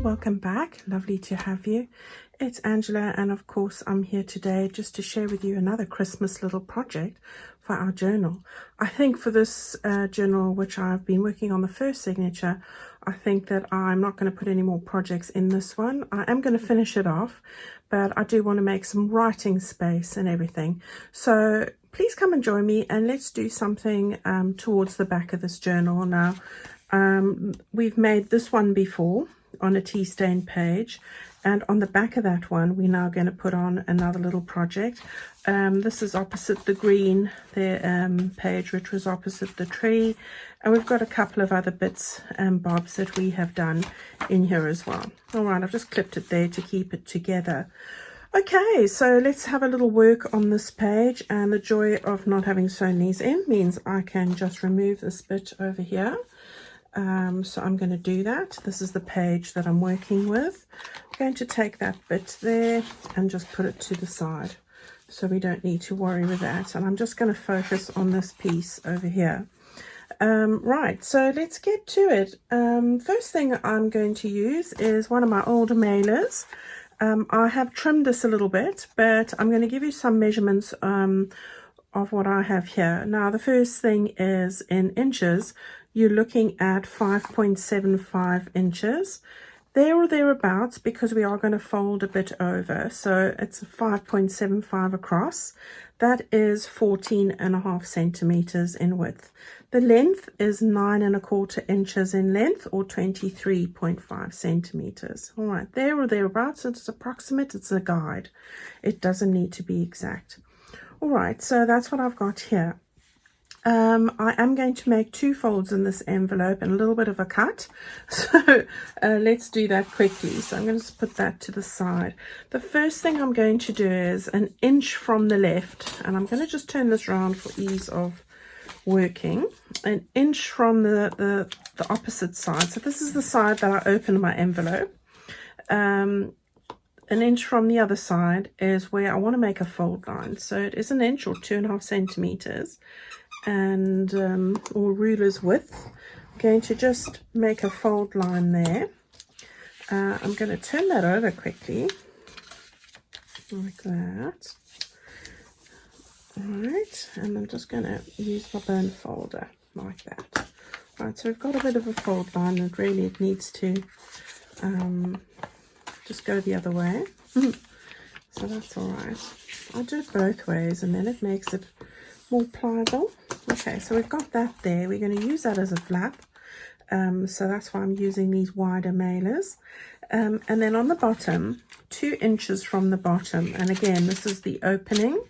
welcome back. Lovely to have you. It's Angela, and of course I'm here today just to share with you another Christmas little project for our journal. I think for this journal, which I've been working on the first signature, I think that I'm not going to put any more projects in this one. I am going to finish it off, but I do want to make some writing space and everything. So please come and join me and let's do something towards the back of this journal. Now, we've made this one before on a tea stain page, and on the back of that one we're now going to put on another little project. This is opposite the green page, which was opposite the tree, and we've got a couple of other bits and bobs that we have done in here as well. All right, I've just clipped it there to keep it together. Okay, so let's have a little work on this page, and the joy of not having sewn these in means I can just remove this bit over here. So I'm going to do that. This is the page that I'm working with. I'm going to take that bit there and just put it to the side, so we don't need to worry with that. And I'm just going to focus on this piece over here. Right, so let's get to it. First thing I'm going to use is one of my older mailers. I have trimmed this a little bit, but I'm going to give you some measurements of what I have here. Now, the first thing is in inches. You're looking at 5.75 inches, there or thereabouts, because we are going to fold a bit over. So it's 5.75 across. That is 14.5 centimeters in width. The length is 9.25 inches in length, or 23.5 centimeters. All right, there or thereabouts. It's approximate. It's a guide. It doesn't need to be exact. All right, so that's what I've got here. I am going to make 2 folds in this envelope and a little bit of a cut, so let's do that quickly. So I'm going to just put that to the side. The first thing I'm going to do is 1 inch from the left, and I'm going to just turn this around for ease of working. 1 inch from the opposite side. So this is the side that I opened my envelope. 1 inch from the other side is where I want to make a fold line. So it is 1 inch or 2.5 centimeters. And or ruler's width. I'm going to just make a fold line there. I'm going to turn that over quickly like that. All right, and I'm just going to use my bone folder like that. All right, so we've got a bit of a fold line, and really it needs to just go the other way. So that's all right. I'll do it both ways, and then it makes it more pliable. Okay, so we've got that there. We're going to use that as a flap, so that's why I'm using these wider mailers. And then on the bottom, 2 inches from the bottom, and again this is the opening,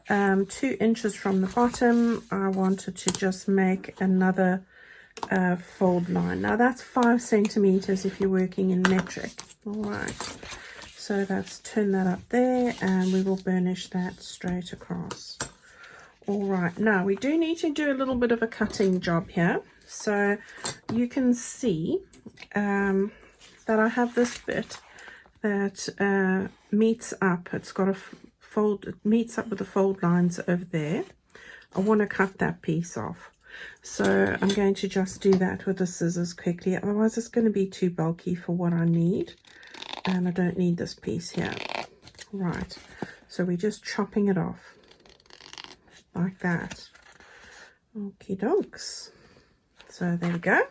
2 inches from the bottom, I wanted to just make another fold line. Now that's 5 centimeters if you're working in metric. All right, so let's turn that up there, and we will burnish that straight across. All right, now we do need to do a little bit of a cutting job here. So you can see that I have this bit that meets up. It's got a fold, it meets up with the fold lines over there. I want to cut that piece off. So I'm going to just do that with the scissors quickly. Otherwise it's going to be too bulky for what I need. And I don't need this piece here. Right, so we're just chopping it off. Like that. Okie dokes. So there we go.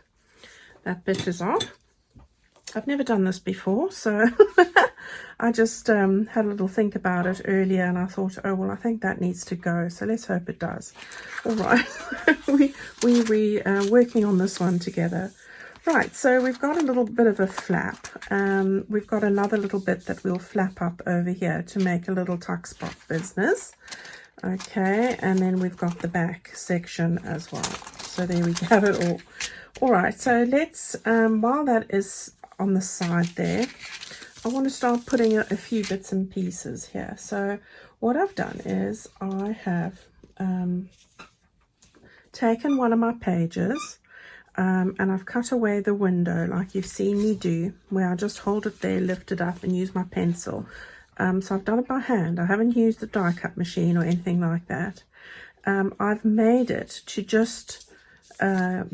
That bit is off. I've never done this before, so I just had a little think about it earlier, and I thought, oh well, I think that needs to go. So let's hope it does. All right, we working on this one together. Right, so we've got a little bit of a flap. We've got another little bit that we'll flap up over here to make a little tuck spot business. Okay, and then we've got the back section as well. So there we have it all. All right, so let's while that is on the side there, I want to start putting a few bits and pieces here. So what I've done is I have taken one of my pages and I've cut away the window like you've seen me do, where I just hold it there, lift it up and use my pencil. So I've done it by hand. I haven't used the die cut machine or anything like that. I've made it to just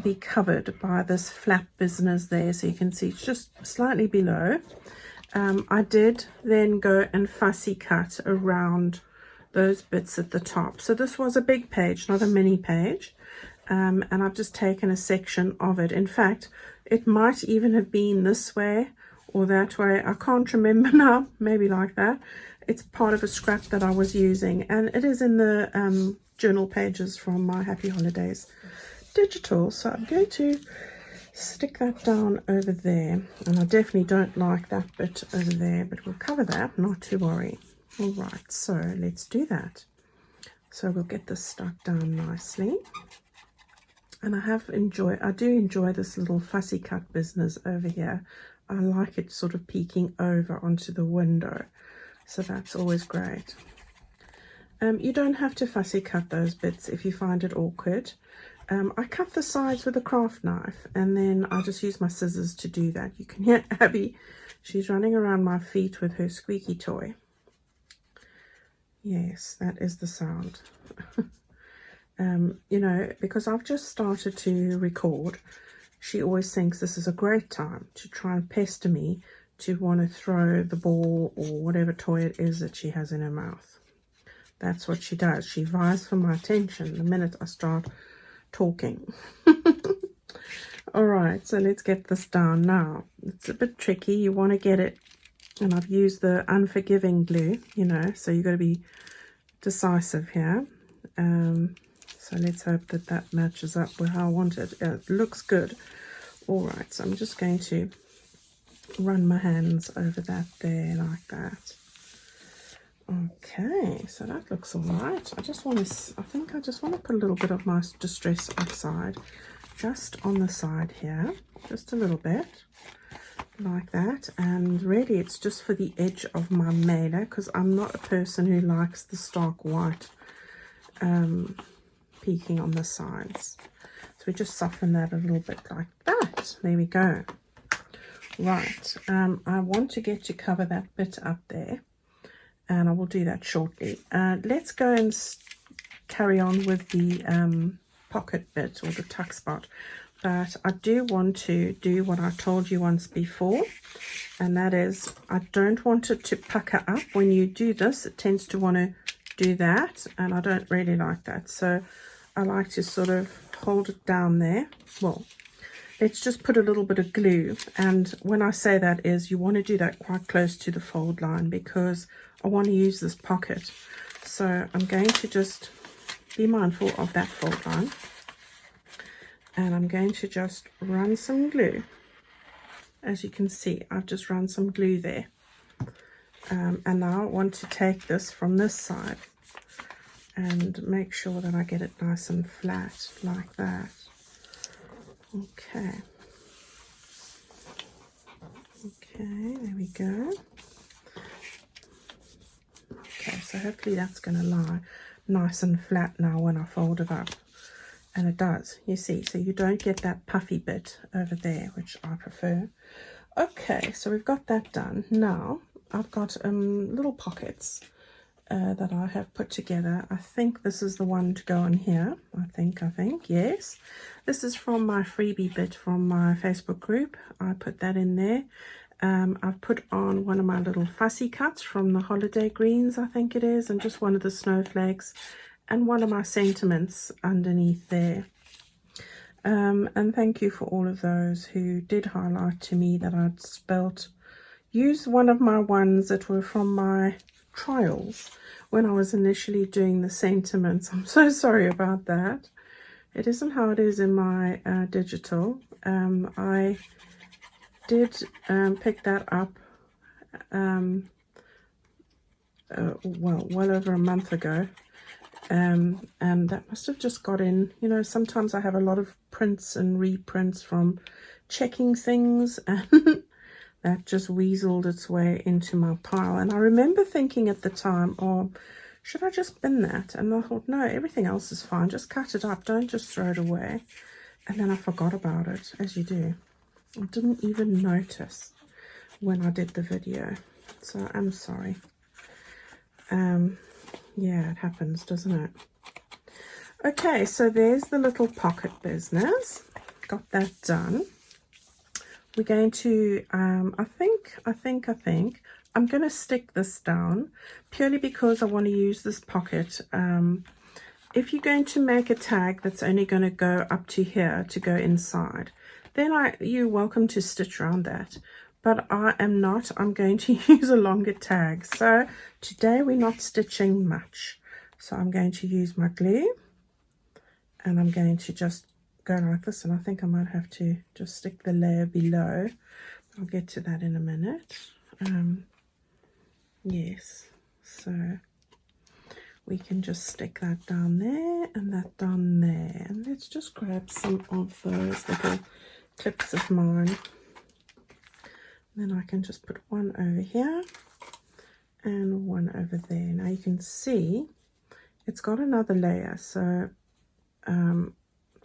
be covered by this flap business there. So you can see it's just slightly below. I did then go and fussy cut around those bits at the top. So this was a big page, not a mini page. And I've just taken a section of it. In fact, it might even have been this way or that way. I can't remember now, maybe like that. It's part of a scrap that I was using, and it is in the journal pages from my Happy Holidays digital. So I'm going to stick that down over there, and I definitely don't like that bit over there, but we'll cover that, not to worry. All right, so let's do that. So we'll get this stuck down nicely. And I do enjoy this little fussy cut business over here. I like it sort of peeking over onto the window. So that's always great. You don't have to fussy cut those bits if you find it awkward. I cut the sides with a craft knife, and then I just use my scissors to do that. You can hear Abby. She's running around my feet with her squeaky toy. Yes, that is the sound. You know, because I've just started to record, she always thinks this is a great time to try and pester me to want to throw the ball or whatever toy it is that she has in her mouth. That's what she does. She vies for my attention the minute I start talking. All right, so let's get this down now. It's a bit tricky. You want to get it, and I've used the unforgiving glue, you know, so you've got to be decisive here. So let's hope that that matches up with how I want it. It looks good. All right, so I'm just going to run my hands over that there like that. Okay, so that looks all right. I think I just want to put a little bit of my distress outside, just on the side here, just a little bit like that. And really it's just for the edge of my mailer, because I'm not a person who likes the stark white peeking on the sides. So we just soften that a little bit like that. There we go. Right, I want to get to cover that bit up there, and I will do that shortly. Let's go and carry on with the pocket bit or the tuck spot, but I do want to do what I told you once before, and that is I don't want it to pucker up. When you do this, it tends to want to do that, and I don't really like that. So I like to sort of hold it down there. Well, let's just put a little bit of glue, and when I say that is you want to do that quite close to the fold line, because I want to use this pocket. So I'm going to just be mindful of that fold line, and I'm going to just run some glue. As you can see, I've just run some glue there, and now I want to take this from this side and make sure that I get it nice and flat like that. Okay, there we go. Okay, so hopefully that's going to lie nice and flat now when I fold it up. And it does, you see, so you don't get that puffy bit over there, which I prefer. Okay, so we've got that done. Now I've got little pockets that I have put together. I think this is the one to go in here. I think, yes. This is from my freebie bit from my Facebook group. I put that in there. I've put on one of my little fussy cuts from the holiday greens, I think it is, and just one of the snowflakes, and one of my sentiments underneath there. And thank you for all of those who did highlight to me that I'd used one of my ones that were from my trials when I was initially doing the sentiments. I'm so sorry about that. It isn't how it is in my digital. I did pick that up well over a month ago, and that must have just got in. You know, sometimes I have a lot of prints and reprints from checking things, and that just weaseled its way into my pile. And I remember thinking at the time, oh, should I just bin that? And I thought, no, everything else is fine, just cut it up, don't just throw it away. And then I forgot about it, as you do. I didn't even notice when I did the video, so I'm sorry. Yeah, it happens, doesn't it? Okay, so there's the little pocket business. Got that done. We're going to, I think I'm going to stick this down purely because I want to use this pocket. If you're going to make a tag that's only going to go up to here to go inside, then you're welcome to stitch around that. But I am not. I'm going to use a longer tag. So today we're not stitching much. So I'm going to use my glue and I'm going to just go like this, and I think I might have to just stick the layer below. I'll get to that in a minute. Yes, so we can just stick that down there and that down there, and let's just grab some of those little clips of mine. Then I can just put one over here and one over there. Now you can see it's got another layer, so I'm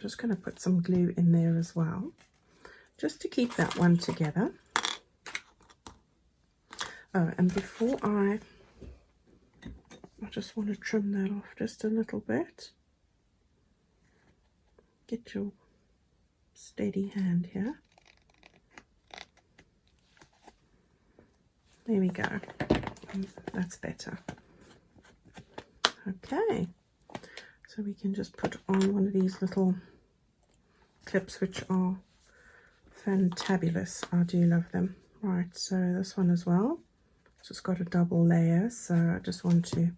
just going to put some glue in there as well, just to keep that one together. Oh, and before I just want to trim that off just a little bit. Get your steady hand here. There we go. That's better. Okay. So we can just put on one of these little clips, which are fantabulous. I do love them. Right, so this one as well. Just got a double layer, so I just want to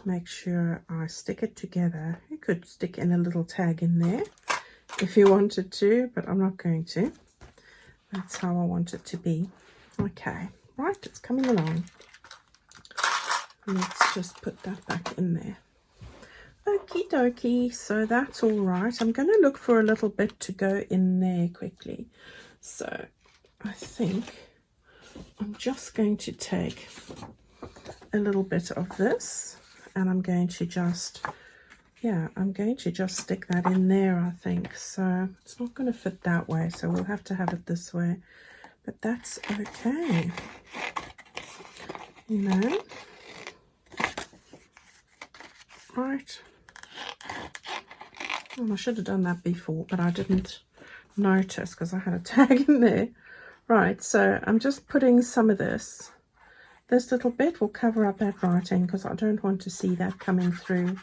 make sure I stick it together. You could stick in a little tag in there if you wanted to, but I'm not going to. That's how I want it to be. Okay, right, it's coming along. Let's just put that back in there. Okie dokie, so that's all right. I'm going to look for a little bit to go in there quickly. So I think I'm just going to take a little bit of this, and I'm going to just, I'm going to just stick that in there, I think. So it's not going to fit that way, so we'll have to have it this way, but that's okay, you know. Right. Well, I should have done that before, but I didn't notice because I had a tag in there. Right, so I'm just putting some of this. This little bit will cover up that writing because I don't want to see that coming through.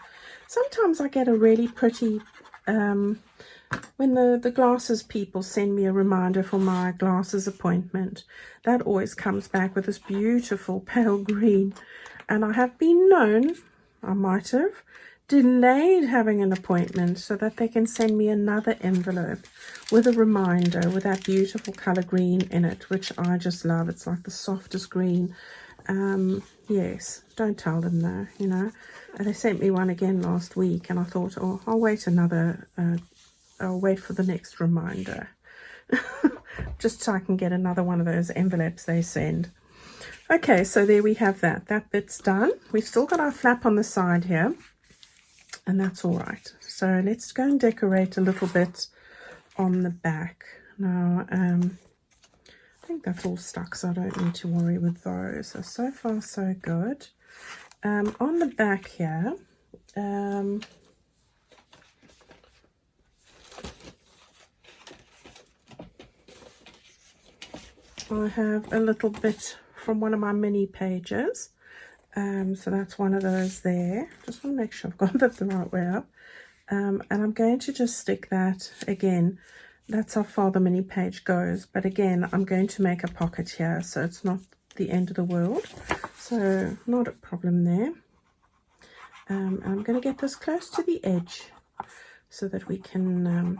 Sometimes I get a really pretty, when the glasses people send me a reminder for my glasses appointment, that always comes back with this beautiful pale green. And I have been known, I might have delayed having an appointment so that they can send me another envelope with a reminder with that beautiful color green in it, which I just love. It's like the softest green. Yes, don't tell them though, you know. They sent me one again last week, and I thought, oh, I'll wait I'll wait for the next reminder just so I can get another one of those envelopes they send. Okay, so there we have that bit's done. We've still got our flap on the side here, and that's all right. So let's go and decorate a little bit on the back. Now, I think that's all stuck, so I don't need to worry with those. So far, so good. On the back here, I have a little bit from one of my mini pages. So that's one of those there. Just want to make sure I've got that the right way up. And I'm going to just stick that again. That's how far the mini page goes. But again, I'm going to make a pocket here, so it's not the end of the world. So not a problem there. And I'm going to get this close to the edge so that we can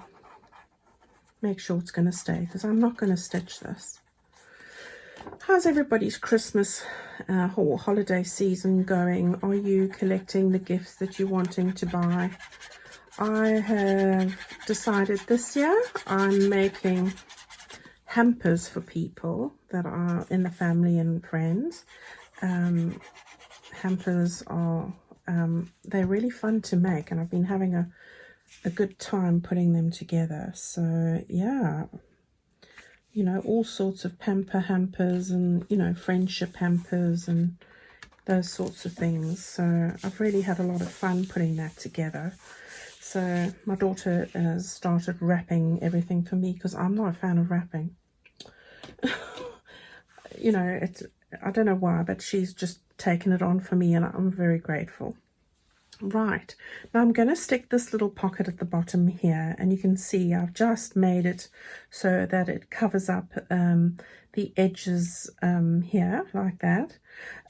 make sure it's going to stay, because I'm not going to stitch this. How's everybody's Christmas or holiday season going? Are you collecting the gifts that you're wanting to buy? I have decided this year I'm making hampers for people that are in the family and friends. Hampers are, they're really fun to make, and I've been having a good time putting them together. So yeah, you know, all sorts of pamper hampers and, you know, friendship hampers and those sorts of things. So I've really had a lot of fun putting that together. So my daughter has started wrapping everything for me because I'm not a fan of wrapping. You know, I don't know why, but she's just taken it on for me, and I'm very grateful. Right, now I'm going to stick this little pocket at the bottom here, and you can see I've just made it so that it covers up the edges here, like that.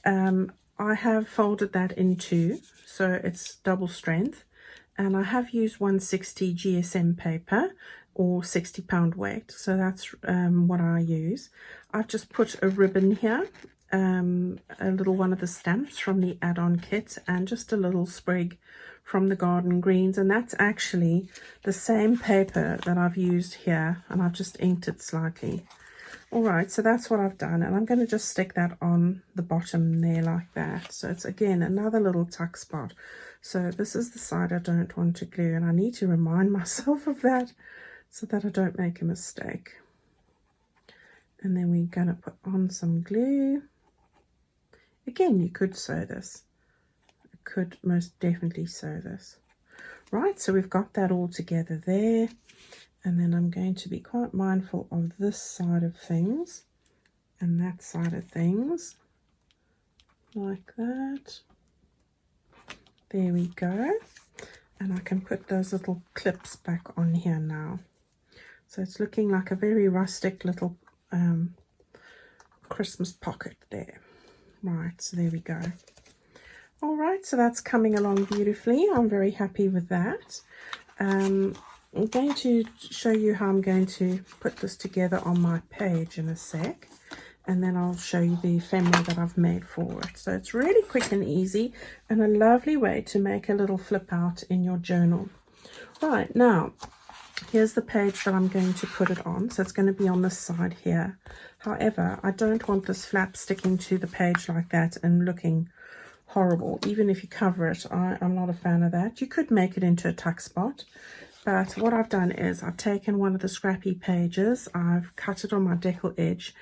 I have folded that in two, so it's double strength, and I have used 160 GSM paper or 60-pound weight, so that's what I use. I've just put a ribbon here, a little one of the stamps from the add-on kit, and just a little sprig from the garden greens, and that's actually the same paper that I've used here, and I've just inked it slightly. All right, so that's what I've done, and I'm going to just stick that on the bottom there like that. So it's again another little tuck spot. So this is the side I don't want to glue, and I need to remind myself of that so that I don't make a mistake. And then we're going to put on some glue. Again, you could sew this. You could most definitely sew this. Right, so we've got that all together there. And then I'm going to be quite mindful of this side of things and that side of things, like that. There we go. And I can put those little clips back on here now. So it's looking like a very rustic little Christmas pocket there. Right, so there we go. All right, so that's coming along beautifully. I'm very happy with that. I'm going to show you how I'm going to put this together on my page in a sec, and then I'll show you the ephemera that I've made for it. So it's really quick and easy, and a lovely way to make a little flip out in your journal. Right, now here's the page that I'm going to put it on. So it's going to be on this side here. However, I don't want this flap sticking to the page like that and looking horrible. Even if you cover it, I'm not a fan of that. You could make it into a tuck spot. But what I've done is I've taken one of the scrappy pages, I've cut it on my decal edge.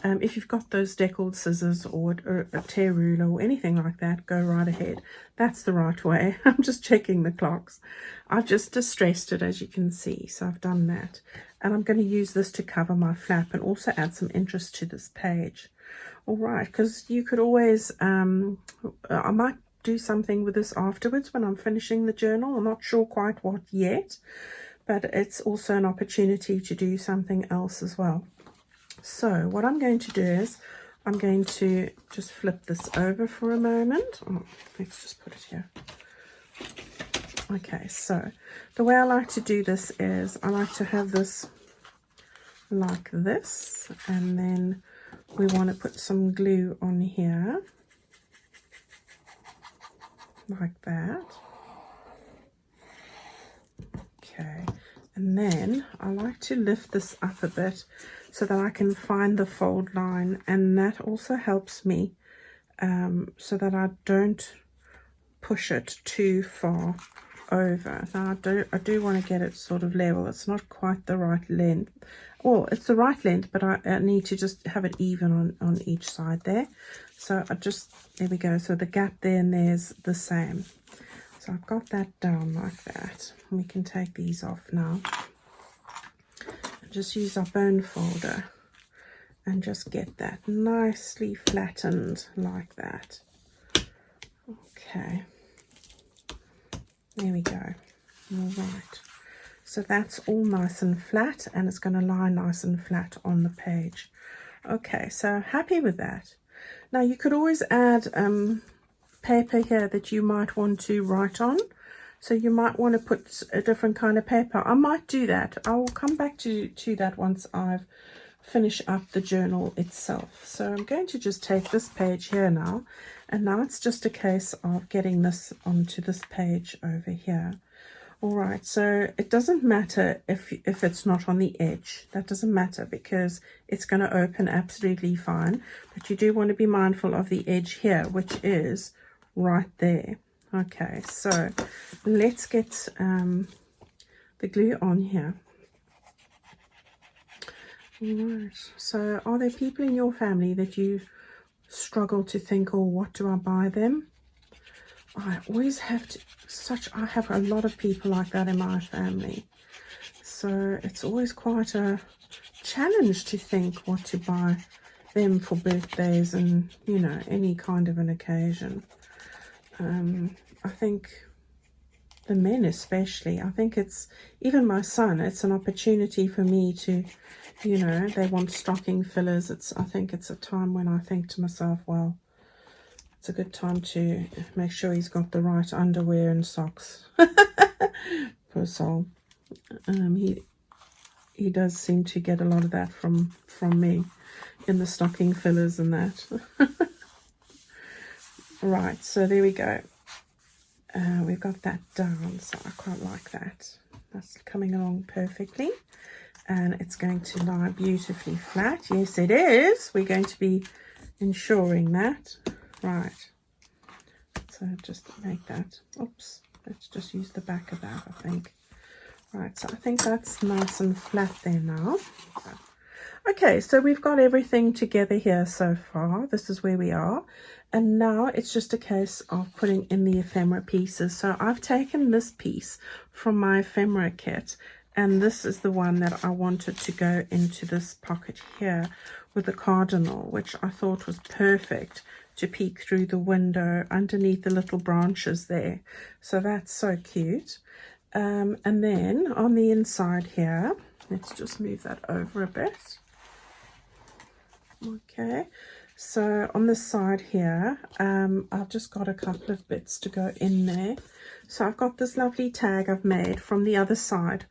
If you've got those deckled scissors or a tear ruler or anything like that, go right ahead. That's the right way. I'm just checking the clocks. I've just distressed it, as you can see, so I've done that. And I'm going to use this to cover my flap and also add some interest to this page. All right, because you could always, I might do something with this afterwards when I'm finishing the journal. I'm not sure quite what yet, but it's also an opportunity to do something else as well. So what I'm going to do is I'm going to just flip this over for a moment. Oh, let's just put it here. Okay, so the way I like to do this is I like to have this like this, and then we want to put some glue on here like that. Okay, and then I like to lift this up a bit so that I can find the fold line, and that also helps me so that I don't push it too far over. Now I do want to get it sort of level. It's not quite the right length. Well, it's the right length, but I need to just have it even on each side there. So there we go. So the gap there and there's the same. So I've got that down like that. We can take these off now. Just use our bone folder and just get that nicely flattened like that. Okay, there we go. All right, so that's all nice and flat, and it's going to lie nice and flat on the page. Okay, so happy with that. Now you could always add paper here that you might want to write on. So you might want to put a different kind of paper. I might do that. I will come back to that once I've finished up the journal itself. So I'm going to just take this page here now. And now it's just a case of getting this onto this page over here. All right, so it doesn't matter if it's not on the edge. That doesn't matter because it's going to open absolutely fine. But you do want to be mindful of the edge here, which is right there. Okay, so let's get the glue on here. All right, so are there people in your family that you struggle to think, oh, what do I buy them? I always have to, I have a lot of people like that in my family. So it's always quite a challenge to think what to buy them for birthdays and, you know, any kind of an occasion. I think the men especially, I think it's, even my son, it's an opportunity for me to, you know, they want stocking fillers. I think it's a time when I think to myself, well, it's a good time to make sure he's got the right underwear and socks. Poor soul. He does seem to get a lot of that from me in the stocking fillers and that. Right, so there we go. We've got that down, so I quite like that. That's coming along perfectly, and it's going to lie beautifully flat. Yes, it is. We're going to be ensuring that. Right, so just to make that, oops, let's just use the back of that, I think. Right, so I think that's nice and flat there now. Okay, so we've got everything together here so far. This is where we are. And now it's just a case of putting in the ephemera pieces. So I've taken this piece from my ephemera kit, and this is the one that I wanted to go into this pocket here with the cardinal, which I thought was perfect to peek through the window underneath the little branches there. So that's so cute. And then on the inside here, let's just move that over a bit. Okay, so on the side here, I've just got a couple of bits to go in there. So I've got this lovely tag I've made from the other side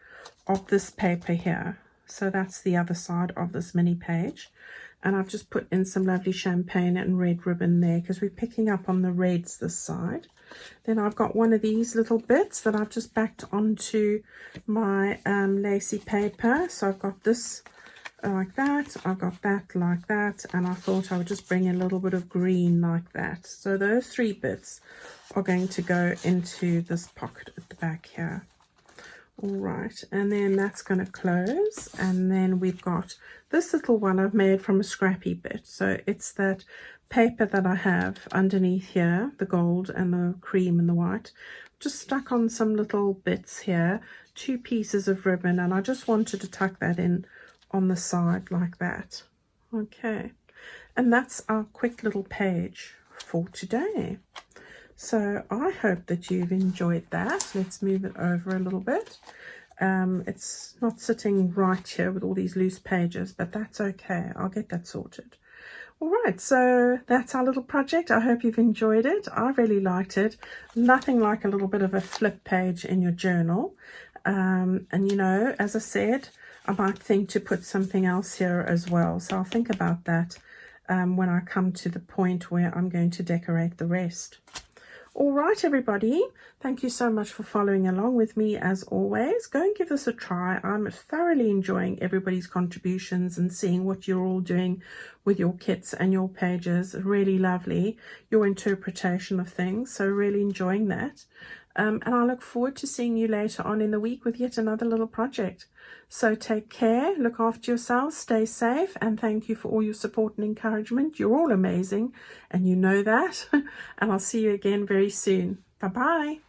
of this paper here. So that's the other side of this mini page. And I've just put in some lovely champagne and red ribbon there because we're picking up on the reds this side. Then I've got one of these little bits that I've just backed onto my lacy paper. So I've got this like that, I've got that like that, and I thought I would just bring a little bit of green like that. So those three bits are going to go into this pocket at the back here. All right, and then that's going to close, and then we've got this little one I've made from a scrappy bit. So it's that paper that I have underneath here, the gold and the cream and the white, just stuck on some little bits here, 2 pieces of ribbon, and I just wanted to tuck that in on the side like that. Okay, and that's our quick little page for today. So I hope that you've enjoyed that. Let's move it over a little bit. It's not sitting right here with all these loose pages, but that's okay. I'll get that sorted. All right, so that's our little project. I hope you've enjoyed it. I really liked it. Nothing like a little bit of a flip page in your journal. And you know, as I said, I might think to put something else here as well. So I'll think about that when I come to the point where I'm going to decorate the rest. All right, everybody. Thank you so much for following along with me as always. Go and give this a try. I'm thoroughly enjoying everybody's contributions and seeing what you're all doing with your kits and your pages. Really lovely, your interpretation of things. So really enjoying that. And I look forward to seeing you later on in the week with yet another little project. So take care, look after yourselves, stay safe, and thank you for all your support and encouragement. You're all amazing, and you know that. And I'll see you again very soon. Bye-bye.